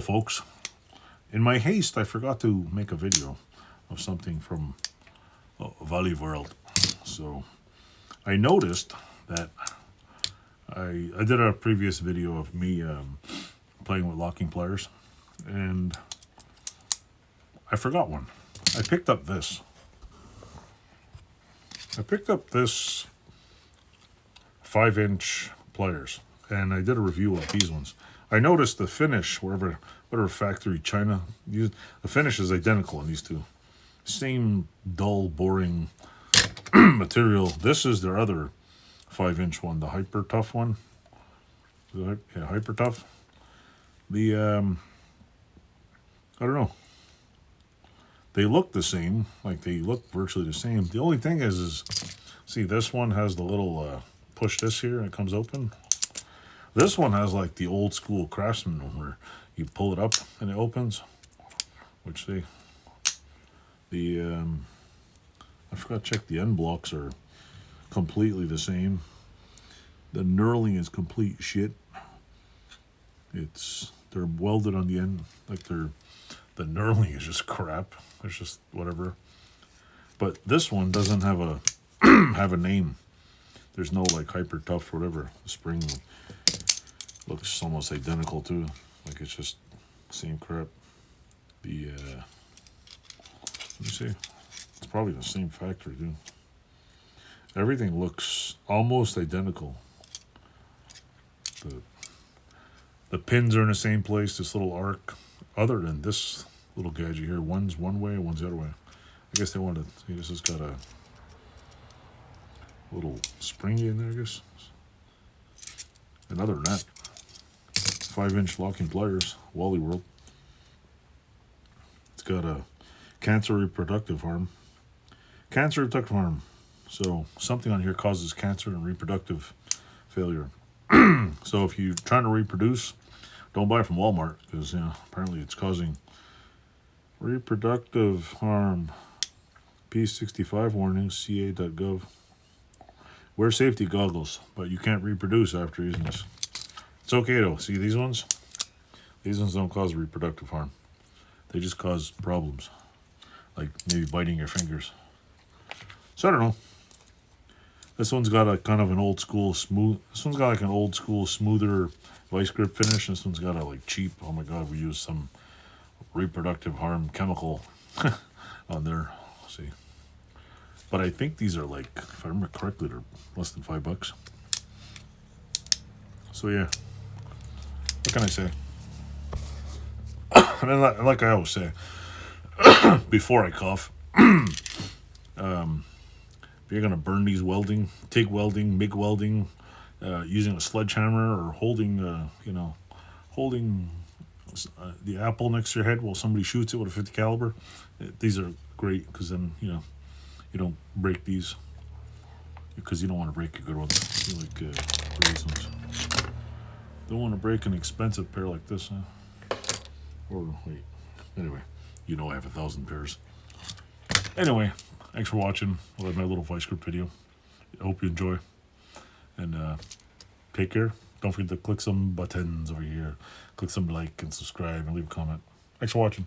folks. In my haste, I forgot to make a video of something from Valley World. So I noticed that I did a previous video of me playing with locking pliers, and I forgot one. I picked up this. I picked up this 5-inch pliers, and I did a review of these ones. I noticed the finish, whatever factory China used, the finish is identical on these two. Same dull, boring material. This is their other 5-inch one, the Hyper Tough one. Yeah, Hyper Tough. The I don't know. They look the same, like they look virtually the same. The only thing is see, this one has the little push this here and it comes open. This one has like the old school Craftsman where you pull it up and it opens, which I forgot to check, the end blocks are completely the same. The knurling is complete shit. They're welded on the end, like the knurling is just crap. It's just whatever. But this one doesn't have a have a name. There's no like Hyper Tough or whatever. The spring looks almost identical too. Like it's just same crap. Let me see. It's probably the same factory too. Everything looks almost identical. The pins are in the same place, this little arc. Other than this little gadget here, one's one way and one's the other way. I guess they wanted, see, this has got a little springy in there, I guess. And other than that, 5-inch locking pliers, Wally World. It's got a cancer reproductive harm. Cancer reproductive harm. So something on here causes cancer and reproductive failure. So if you're trying to reproduce, don't buy it from Walmart, because apparently it's causing reproductive harm. P65 warning, ca.gov. Wear safety goggles, but you can't reproduce after using this. It's okay though. See these ones? These ones don't cause reproductive harm. They just cause problems, like maybe biting your fingers. So I don't know. This one's got a kind of an old school smooth. This one's got like an old school smoother vice grip finish. This one's got a like cheap. Oh my god, we used some reproductive harm chemical on there. Let's see, but I think these are like, if I remember correctly, they're less than $5. So yeah, what can I say? And then, like I always say, before I cough, if you're gonna burn these welding, TIG welding, MIG welding, using a sledgehammer or holding the apple next to your head while somebody shoots it with a .50 caliber, these are great, because then you don't break these, because you don't want to break a good one. You like these ones. Don't want to break an expensive pair like this, huh? Or wait, anyway, I have 1,000 pairs. Anyway, thanks for watching. I love my little vice grip video. I hope you enjoy, and take care. Don't forget to click some buttons over here. Click some like and subscribe and leave a comment. Thanks for watching.